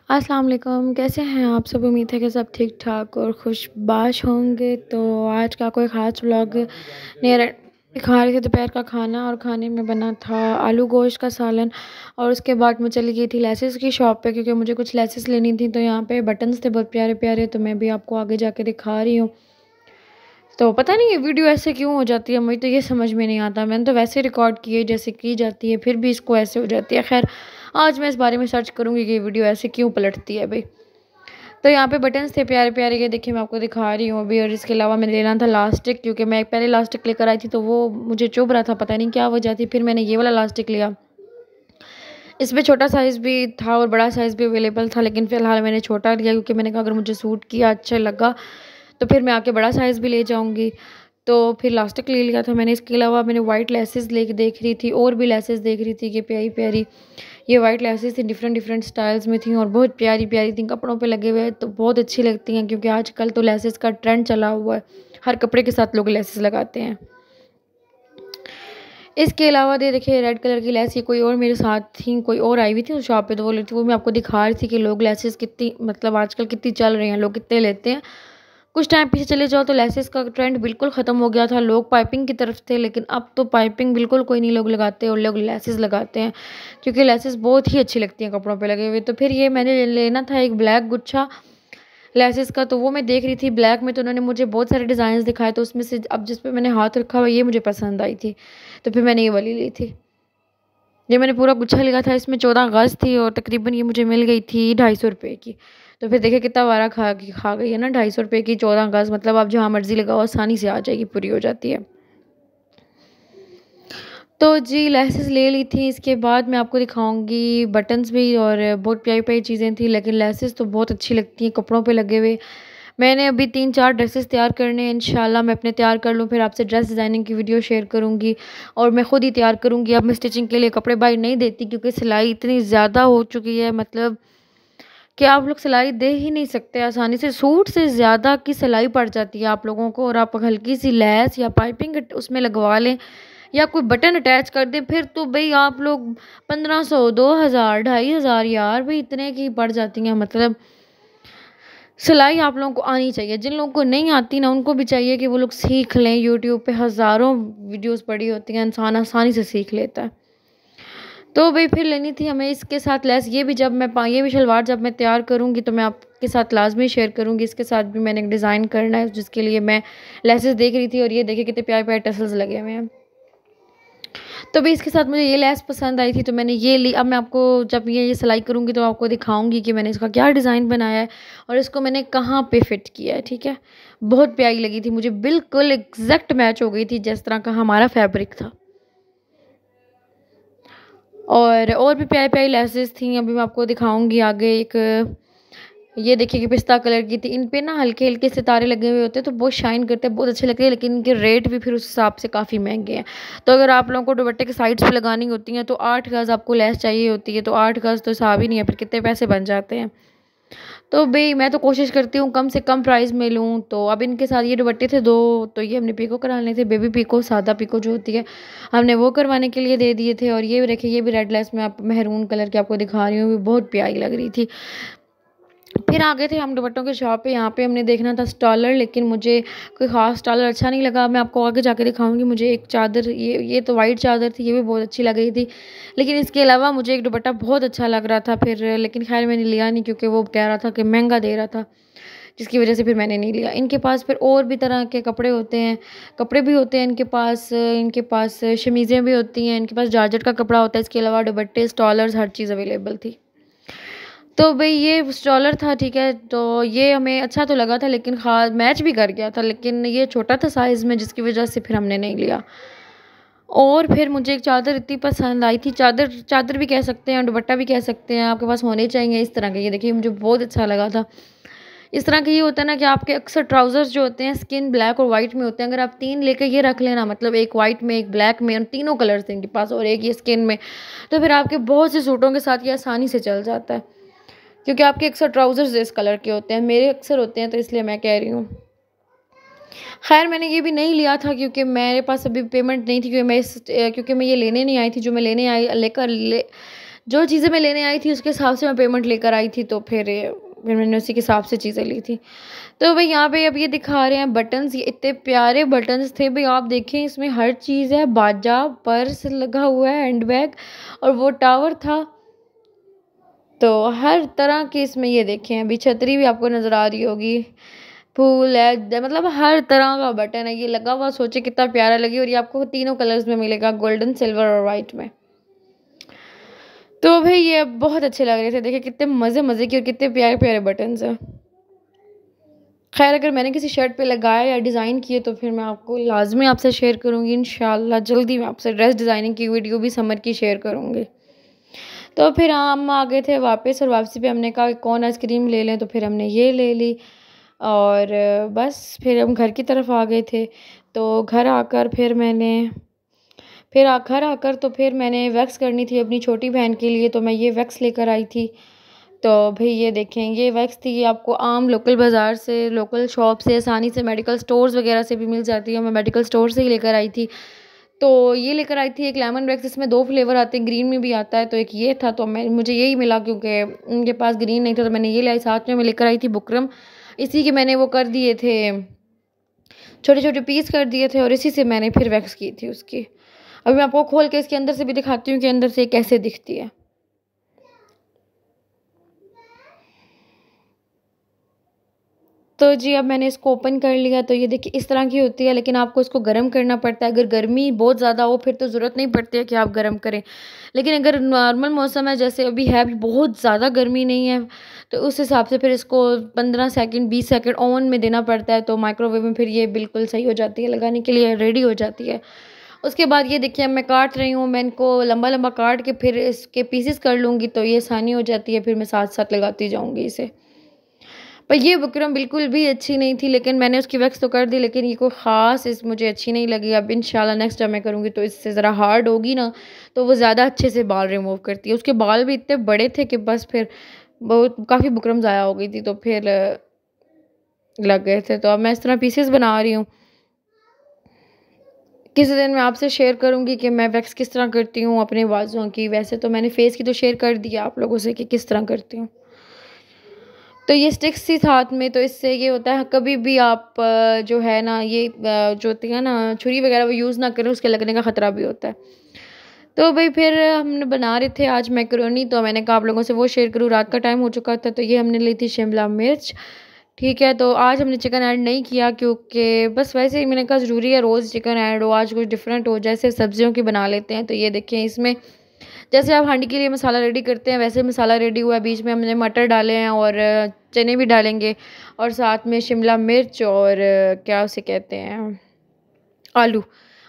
अस्सलाम वालेकुम, कैसे हैं आप सब। उम्मीद है कि सब ठीक ठाक और खुशबाश होंगे। तो आज का कोई ख़ास व्लॉग नहीं खा रहे थे। दोपहर का खाना और खाने में बना था आलू गोश्त का सालन। और उसके बाद मैं चली गई थी लेसेस की शॉप पे, क्योंकि मुझे कुछ लेसेस लेनी थी। तो यहाँ पे बटन्स थे बहुत प्यारे प्यारे, तो मैं भी आपको आगे जाके दिखा रही हूँ। तो पता नहीं ये वीडियो ऐसे क्यों हो जाती है, मुझे तो ये समझ में नहीं आता। मैंने तो वैसे रिकॉर्ड की है जैसे की जाती है, फिर भी इसको ऐसे हो जाती है। खैर, आज मैं इस बारे में सर्च करूँगी कि ये वीडियो ऐसे क्यों पलटती है भाई। तो यहाँ पे बटन्स थे प्यारे प्यारे के, देखिए मैं आपको दिखा रही हूँ अभी। और इसके अलावा मैंने लेना था लास्टिक, क्योंकि मैं पहले लास्टिक लेकर आई थी तो वो मुझे चुभ रहा था, पता नहीं क्या वजह थी। फिर मैंने ये वाला लास्टिक लिया। इसमें छोटा साइज़ भी था और बड़ा साइज़ भी अवेलेबल था, लेकिन फ़िलहाल मैंने छोटा लिया, क्योंकि मैंने कहा अगर मुझे सूट किया, अच्छा लगा, तो फिर मैं आके बड़ा साइज़ भी ले जाऊँगी। तो फिर लास्टिक ले लिया था मैंने। इसके अलावा मैंने वाइट लेसेस लेके देख रही थी, और भी लेसेस देख रही थी कि प्यारी प्यारी ये वाइट लेसेस थी, डिफरेंट डिफरेंट स्टाइल्स में थी और बहुत प्यारी प्यारी थी। कपड़ों पे लगे हुए तो बहुत अच्छी लगती हैं, क्योंकि आजकल तो लेसेस का ट्रेंड चला हुआ है, हर कपड़े के साथ लोग लेसेस लगाते हैं। इसके अलावा ये देखिए रेड कलर की लेस, ये कोई और मेरे साथ थी, कोई और आई हुई थी उस शॉप पे, तो वो लेती, वो मैं आपको दिखा रही थी कि लोग लेसेस कितनी, मतलब आजकल कितनी चल रही हैं, लोग कितने लेते हैं। कुछ टाइम पीछे चले जाओ तो लेसेस का ट्रेंड बिल्कुल ख़त्म हो गया था, लोग पाइपिंग की तरफ थे, लेकिन अब तो पाइपिंग बिल्कुल कोई नहीं लोग लगाते और लोग लेसेस लगाते हैं, क्योंकि लेसेस बहुत ही अच्छी लगती हैं कपड़ों पे लगे हुए। तो फिर ये मैंने लेना था एक ब्लैक गुच्छा लेसेस का, तो वो मैं देख रही थी ब्लैक में, तो उन्होंने मुझे बहुत सारे डिज़ाइन दिखाए, तो उसमें से अब जिस पे मैंने हाथ रखा हुआ ये मुझे पसंद आई थी, तो फिर मैंने ये वाली ली थी। ये मैंने पूरा गुच्छा लिया था, इसमें 14 गज़ थी और तकरीबन ये मुझे मिल गई थी 250 रुपये की। तो फिर देखिए कितना वारा खा गई है ना, 250 रुपये की 14 गज़, मतलब आप जहाँ मर्ज़ी लगाओ आसानी से आ जाएगी, पूरी हो जाती है। तो जी लेसेस ले ली थी। इसके बाद मैं आपको दिखाऊंगी बटन्स भी, और बहुत प्यारी प्यारी चीज़ें थी, लेकिन लेसेस तो बहुत अच्छी लगती हैं कपड़ों पे लगे हुए। मैंने अभी 3-4 ड्रेसेस तैयार करने हैं, इंशाल्लाह मैं अपने तैयार कर लूँ, फिर आपसे ड्रेस डिज़ाइनिंग की वीडियो शेयर करूँगी और मैं ख़ुद ही तैयार करूँगी। अब मैं स्टिचिंग के लिए कपड़े बाई नहीं देती, क्योंकि सिलाई इतनी ज़्यादा हो चुकी है, मतलब कि आप लोग सिलाई दे ही नहीं सकते आसानी से। सूट से ज़्यादा की सिलाई पड़ जाती है आप लोगों को, और आप हल्की सी लेस या पाइपिंग उसमें लगवा लें या कोई बटन अटैच कर दें, फिर तो भाई आप लोग 1500, 2000, 2500 यार भाई इतने की पड़ जाती हैं। मतलब सिलाई आप लोगों को आनी चाहिए, जिन लोगों को नहीं आती ना उनको भी चाहिए कि वो लोग सीख लें। यूट्यूब पे हज़ारों वीडियोस पड़ी होती हैं, इंसान आसानी से सीख लेता है। तो भाई फिर लेनी थी हमें इसके साथ लेस। ये भी जब मैं ये भी शलवार जब मैं तैयार करूँगी तो मैं आपके साथ लाजमी शेयर करूँगी। इसके साथ भी मैंने एक डिज़ाइन करना है, जिसके लिए मैं लेसेस देख रही थी, और ये देखिए कितने प्यारे प्यारे टसल्स लगे हुए हैं। तो भी इसके साथ मुझे ये लेस पसंद आई थी, तो मैंने ये ली। अब मैं आपको जब ये सिलाई करूँगी तो आपको दिखाऊंगी कि मैंने इसका क्या डिज़ाइन बनाया है और इसको मैंने कहाँ पे फिट किया है, ठीक है। बहुत प्यारी लगी थी मुझे, बिल्कुल एग्जैक्ट मैच हो गई थी जिस तरह का हमारा फैब्रिक था। और भी प्यारी प्यारी लेसेस थी, अभी मैं आपको दिखाऊंगी आगे। एक ये देखिए कि पिस्ता कलर की थी, इन पे ना हल्के हल्के सितारे लगे हुए होते हैं, तो बहुत शाइन करते हैं, बहुत अच्छे लगते हैं, लेकिन इनके रेट भी फिर उस हिसाब से काफ़ी महंगे हैं। तो अगर आप लोगों को दुपट्टे के साइड्स पे लगानी होती हैं तो 8 गज़ आपको लेस चाहिए होती है, तो 8 गज़ तो हिसाब ही नहीं है, फिर कितने पैसे बन जाते हैं। तो भाई मैं तो कोशिश करती हूँ कम से कम प्राइस में लूँ। तो अब इनके साथ ये दुपट्टे थे 2, तो ये हमने पीको कराने थे, बेबी पीको, सादा पीको जो होती है, हमने वो करवाने के लिए दे दिए थे। और ये देखिए ये भी रेड लेस में आप मेहरून कलर की आपको दिखा रही हूँ, भी बहुत प्यारी लग रही थी। फिर आ गए थे हम दुपट्टों के शॉप पे। यहाँ पे हमने देखना था स्टॉलर, लेकिन मुझे कोई ख़ास स्टॉलर अच्छा नहीं लगा। मैं आपको आगे जाके दिखाऊंगी। मुझे एक चादर, ये तो वाइट चादर थी, ये भी बहुत अच्छी लग रही थी, लेकिन इसके अलावा मुझे एक दुपट्टा बहुत अच्छा लग रहा था फिर, लेकिन खैर मैंने लिया नहीं, क्योंकि वो कह रहा था कि महंगा दे रहा था, जिसकी वजह से फिर मैंने नहीं लिया। इनके पास फिर और भी तरह के कपड़े होते हैं, कपड़े भी होते हैं इनके पास शमीज़ें भी होती हैं, इनके पास जॉर्जेट का कपड़ा होता है, इसके अलावा दुपट्टे, स्टॉलर्स, हर चीज़ अवेलेबल थी। तो भाई ये स्टॉलर था, ठीक है, तो ये हमें अच्छा तो लगा था, लेकिन खास मैच भी कर गया था, लेकिन ये छोटा था साइज़ में, जिसकी वजह से फिर हमने नहीं लिया। और फिर मुझे एक चादर इतनी पसंद आई थी, चादर चादर भी कह सकते हैं, दुपट्टा भी कह सकते हैं, आपके पास होने चाहिए इस तरह के। ये देखिए मुझे बहुत अच्छा लगा था। इस तरह के ये होता है ना कि आपके अक्सर ट्राउज़र्स जो होते हैं स्किन ब्लैक और वाइट में होते हैं, अगर आप 3 लेकर ये रख लेना, मतलब एक वाइट में, एक ब्लैक में, और तीनों कलर्स हैं इनके पास, और एक ये स्किन में, तो फिर आपके बहुत से सूटों के साथ ये आसानी से चल जाता है, क्योंकि आपके अक्सर ट्राउज़र्स इस कलर के होते हैं, मेरे अक्सर होते हैं, तो इसलिए मैं कह रही हूँ। खैर मैंने ये भी नहीं लिया था, क्योंकि मेरे पास अभी पेमेंट नहीं थी, क्योंकि मैं ये लेने नहीं आई थी। जो मैं लेने आई जो चीज़ें मैं लेने आई थी उसके हिसाब से मैं पेमेंट लेकर आई थी, तो फिर मैंने उसी के हिसाब से चीज़ें ली थी। तो भाई यहाँ पे अब ये दिखा रहे हैं बटन्स, ये इतने प्यारे बटन्स थे भाई, आप देखें इसमें हर चीज़ है, बाजा, पर्स लगा हुआ है, हैंडबैग, और वो टावर था। तो हर तरह की इसमें ये देखें, अभी छतरी भी आपको नज़र आ रही होगी, फूल है, मतलब हर तरह का बटन है ये लगा हुआ। सोचे कितना प्यारा लगे, और ये आपको तीनों कलर्स में मिलेगा, गोल्डन, सिल्वर और वाइट में। तो भाई ये बहुत अच्छे लग रहे थे, देखिए कितने मज़े मज़े के और कितने प्यारे प्यारे बटन्स हैं। खैर अगर मैंने किसी शर्ट पे लगाया या डिज़ाइन किए तो फिर मैं आपको लाजमी आपसे शेयर करूँगी इंशाल्लाह। जल्दी मैं आपसे ड्रेस डिज़ाइनिंग की वीडियो भी समर की शेयर करूँगी। तो फिर हम आ गए थे वापस, और वापसी पे हमने कहा कौन आइसक्रीम ले लें, तो फिर हमने ये ले ली, और बस फिर हम घर की तरफ आ गए थे। तो घर आकर तो फिर मैंने वैक्स करनी थी अपनी छोटी बहन के लिए, तो मैं ये वैक्स लेकर आई थी। तो भाई ये देखें, ये वैक्स थी, ये आपको आम लोकल बाज़ार से, लोकल शॉप से आसानी से, मेडिकल स्टोर्स वगैरह से भी मिल जाती है। मैं मेडिकल स्टोर से ही लेकर आई थी। तो ये लेकर आई थी एक लेमन वैक्स, इसमें 2 फ्लेवर आते हैं, ग्रीन में भी आता है, तो एक ये था, तो मुझे यही मिला क्योंकि उनके पास ग्रीन नहीं था, तो मैंने ये लाई। साथ में मैं लेकर आई थी बुकरम, इसी के मैंने वो कर दिए थे, छोटे छोटे पीस कर दिए थे, और इसी से मैंने फिर वैक्स की थी उसकी। अभी मैं आपको खोल के इसके अंदर से भी दिखाती हूँ कि अंदर से कैसे दिखती है। तो जी अब मैंने इसको ओपन कर लिया, तो ये देखिए इस तरह की होती है, लेकिन आपको इसको गर्म करना पड़ता है। अगर गर्मी बहुत ज़्यादा हो फिर तो ज़रूरत नहीं पड़ती है कि आप गर्म करें, लेकिन अगर नॉर्मल मौसम है, जैसे अभी है, अभी बहुत ज़्यादा गर्मी नहीं है, तो उस हिसाब से फिर इसको 15 सेकंड 20 सेकंड ओवन में देना पड़ता है। तो माइक्रोवेव में फिर ये बिल्कुल सही हो जाती है, लगाने के लिए रेडी हो जाती है। उसके बाद ये देखिए मैं काट रही हूँ, मैं इनको लंबा लंबा काट के फिर इसके पीसेस कर लूँगी, तो ये आसानी हो जाती है, फिर मैं साथ साथ लगाती जाऊँगी इसे। पर ये बुकरम बिल्कुल भी अच्छी नहीं थी, लेकिन मैंने उसकी वैक्स तो कर दी, लेकिन ये कोई ख़ास इस मुझे अच्छी नहीं लगी। अब इंशाल्लाह नेक्स्ट टाइम मैं करूँगी तो इससे ज़रा हार्ड होगी ना, तो वो ज़्यादा अच्छे से बाल रिमूव करती है। उसके बाल भी इतने बड़े थे कि बस फिर बहुत काफ़ी बुकरम ज़ाया हो गई थी, तो फिर लग गए थे। तो अब मैं इस तरह पीसेस बना रही हूँ। किसी दिन मैं आपसे शेयर करूँगी कि मैं वैक्स किस तरह करती हूँ अपने बाजुओं की। वैसे तो मैंने फेस की तो शेयर कर दिया आप लोगों से कि किस तरह करती हूँ। तो ये स्टिक्स थी साथ में, तो इससे ये होता है कभी भी आप जो है ना ये जो होती है ना छुरी वगैरह वो यूज़ ना करें, उसके लगने का ख़तरा भी होता है। तो भाई फिर हमने बना रहे थे आज मैकरोनी, तो मैंने कहा आप लोगों से वो शेयर करूँ। रात का टाइम हो चुका था, तो ये हमने ली थी शिमला मिर्च, ठीक है। तो आज हमने चिकन ऐड नहीं किया क्योंकि बस वैसे ही मैंने कहा ज़रूरी है रोज़ चिकन ऐड हो, आज कुछ डिफरेंट हो, जैसे सब्जियों की बना लेते हैं। तो ये देखें इसमें जैसे आप हांडी के लिए मसाला रेडी करते हैं वैसे मसाला रेडी हुआ है। बीच में हमने मटर डाले हैं और चने भी डालेंगे, और साथ में शिमला मिर्च और क्या उसे कहते हैं, आलू।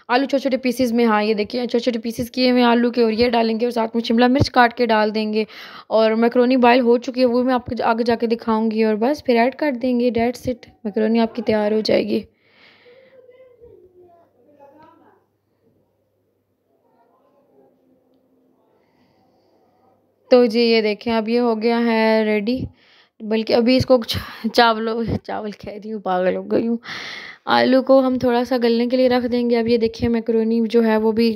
आलू छोटे छोटे पीसेस में, हाँ ये देखिए छोटे छोटे पीसेस किए हुए आलू के, और ये डालेंगे, और साथ में शिमला मिर्च काट के डाल देंगे। और मैक्रोनी बॉयल हो चुकी है, वो मैं आपको आगे जाके दिखाऊंगी, और बस फिर ऐड कर देंगे। डेट्स इट, मैक्रोनी आपकी तैयार हो जाएगी। तो जी ये देखें अब ये हो गया है रेडी, बल्कि अभी इसको चावल कह रही हूँ, पागल हो गई हूँ। आलू को हम थोड़ा सा गलने के लिए रख देंगे। अब ये देखिए मैक्रोनी जो है वो भी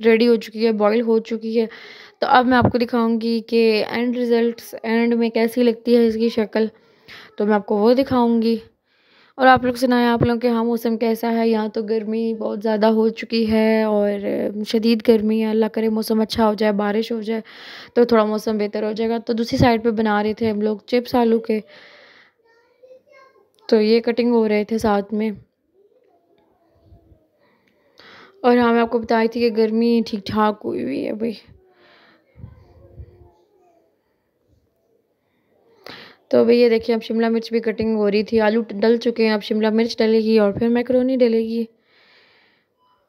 रेडी हो चुकी है, बॉईल हो चुकी है। तो अब मैं आपको दिखाऊंगी कि एंड रिजल्ट्स एंड में कैसी लगती है इसकी शक्ल, तो मैं आपको वो दिखाऊंगी। और आप लोग सुनाएं, आप लोगों के यहाँ मौसम कैसा है? यहाँ तो गर्मी बहुत ज़्यादा हो चुकी है, और शदीद गर्मी है। अल्लाह करे मौसम अच्छा हो जाए, बारिश हो जाए तो थोड़ा मौसम बेहतर हो जाएगा। तो दूसरी साइड पे बना रहे थे हम लोग चिप्स आलू के, तो ये कटिंग हो रहे थे साथ में। और हाँ मैं आपको बताई थी कि गर्मी ठीक ठाक हुई हुई है भाई। तो भाई ये देखिए अब शिमला मिर्च भी कटिंग हो रही थी, आलू डल चुके हैं, अब शिमला मिर्च डलेगी और फिर मैक्रोनी डलेगी,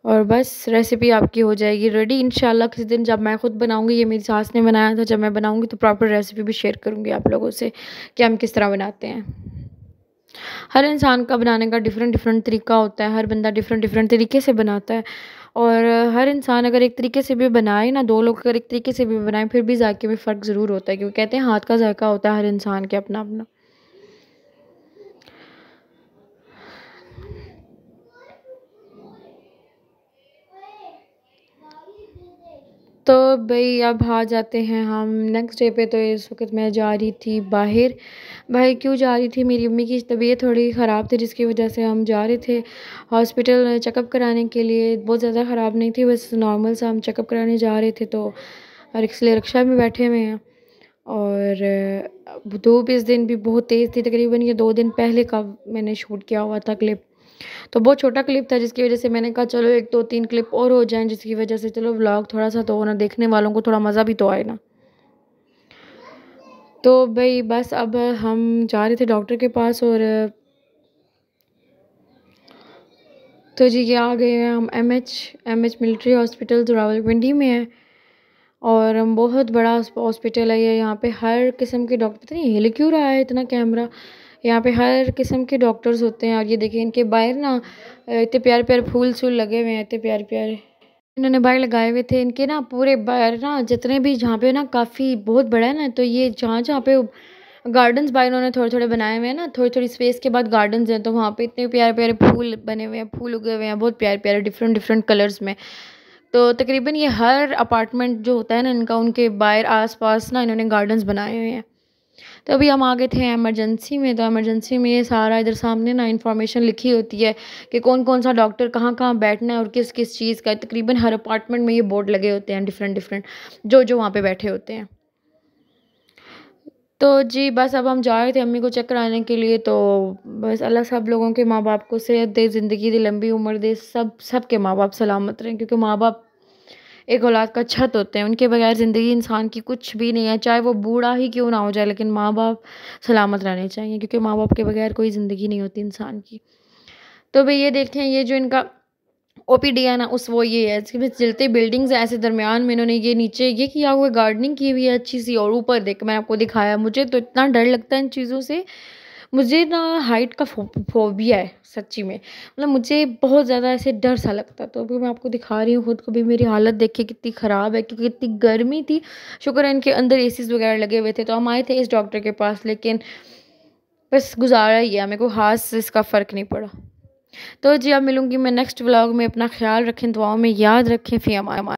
और बस रेसिपी आपकी हो जाएगी रेडी इंशाल्लाह। किसी दिन जब मैं खुद बनाऊंगी, ये मेरी सास ने बनाया था, जब मैं बनाऊंगी तो प्रॉपर रेसिपी भी शेयर करूंगी आप लोगों से कि हम किस तरह बनाते हैं। हर इंसान का बनाने का डिफरेंट डिफरेंट तरीका होता है, हर बंदा डिफरेंट डिफरेंट तरीके से बनाता है। और हर इंसान अगर एक तरीके से भी बनाए ना, दो लोग अगर एक तरीके से भी बनाए, फिर भी जायके में फ़र्क ज़रूर होता है, क्योंकि कहते हैं हाथ का जायका होता है हर इंसान के अपना अपना। तो भाई अब आ जाते हैं हम नेक्स्ट डे पे। तो इस वक्त मैं जा रही थी बाहर। भाई क्यों जा रही थी, मेरी अम्मी की तबीयत थोड़ी ख़राब थी जिसकी वजह से हम जा रहे थे हॉस्पिटल चेकअप कराने के लिए। बहुत ज़्यादा ख़राब नहीं थी, बस नॉर्मल सा हम चेकअप कराने जा रहे थे। तो इसलिए रिक्शा में बैठे हुए हैं और धूप इस दिन भी बहुत तेज़ थी। तकरीबन ये 2 दिन पहले का मैंने शूट किया हुआ था क्लिप। तो बहुत छोटा क्लिप था जिसकी वजह से मैंने कहा चलो 1 2 3 क्लिप और हो जाएं, जिसकी वजह से चलो व्लॉग थोड़ा सा तो ना, देखने वालों को थोड़ा मज़ा भी तो आए ना। तो भाई बस अब हम जा रहे थे डॉक्टर के पास और तो जी ये आ गए हैं हम एम एच मिलिट्री हॉस्पिटल जो रावलपिंडी में है। और हम बहुत बड़ा हॉस्पिटल है ये। यहाँ पे हर किस्म के डॉक्टर, पता नहीं हिल क्यों रहा है इतना कैमरा। यहाँ पे हर किस्म के डॉक्टर्स होते हैं। और ये देखिए इनके बाहर ना इतने प्यारे प्यारे फूल सूल लगे हुए हैं, इतने प्यारे प्यारे इन्होंने बाहर लगाए हुए थे। इनके ना पूरे बाहर ना जितने भी, जहाँ पे ना काफ़ी बहुत बड़ा है ना, तो ये जहाँ जहाँ पे गार्डन्स बाहर इन्होंने थोड़े थोड़े बनाए हुए हैं ना, थोड़ी थोड़ी स्पेस के बाद गार्डन्स हैं। तो वहाँ पे इतने प्यारे प्यारे फूल बने हुए हैं, फूल उगे हुए हैं बहुत प्यारे प्यारे डिफरेंट डिफरेंट कलर्स में। तो तकरीबन ये हर अपार्टमेंट जो होता है ना इनका, उनके बाहर आस पास ना इन्होंने गार्डन्स बनाए हुए हैं। तो अभी हम आ गए थे एमरजेंसी में। तो एमरजेंसी में ये सारा इधर सामने ना इन्फॉर्मेशन लिखी होती है कि कौन कौन सा डॉक्टर कहाँ कहाँ बैठना है और किस किस चीज़ का। तकरीबन हर अपार्टमेंट में ये बोर्ड लगे होते हैं डिफरेंट डिफरेंट, जो जो वहाँ पे बैठे होते हैं। तो जी बस अब हम जा रहे थे अम्मी को चेक कराने के लिए। तो बस अल्लाह सब लोगों के माँ बाप को सेहत दे, ज़िंदगी दे, लंबी उम्र दे, सब के माँ बाप सलामत रहें। क्योंकि माँ बाप एक औलाद का छत होते हैं, उनके बगैर ज़िंदगी इंसान की कुछ भी नहीं है। चाहे वो बूढ़ा ही क्यों ना हो जाए, लेकिन माँ बाप सलामत रहने चाहिए, क्योंकि माँ बाप के बगैर कोई ज़िंदगी नहीं होती इंसान की। तो भाई ये देखें, ये जो इनका ओपीडी है ना, उस वो ये है, इसके बीच जलते बिल्डिंग्स है ऐसे दरमियान में इन्होंने ये नीचे ये किया हुआ, गार्डनिंग की हुई है अच्छी सी। और ऊपर देख मैं आपको दिखाया, मुझे तो इतना डर लगता है इन चीज़ों से। मुझे ना हाइट का फोबिया है सच्ची में, मतलब मुझे बहुत ज़्यादा ऐसे डर सा लगता है। तो अभी मैं आपको दिखा रही हूँ खुद को भी, मेरी हालत देखिए कितनी ख़राब है क्योंकि इतनी गर्मी थी। शुक्र है इनके अंदर एसीज वगैरह लगे हुए थे। तो हम आए थे इस डॉक्टर के पास, लेकिन बस गुजारा ही है, मेरे को खास इसका फ़र्क नहीं पड़ा। तो जी अब मिलूँगी मैं नेक्स्ट व्लॉग में। अपना ख्याल रखें, दुआओं में याद रखें। फ़ी अमान।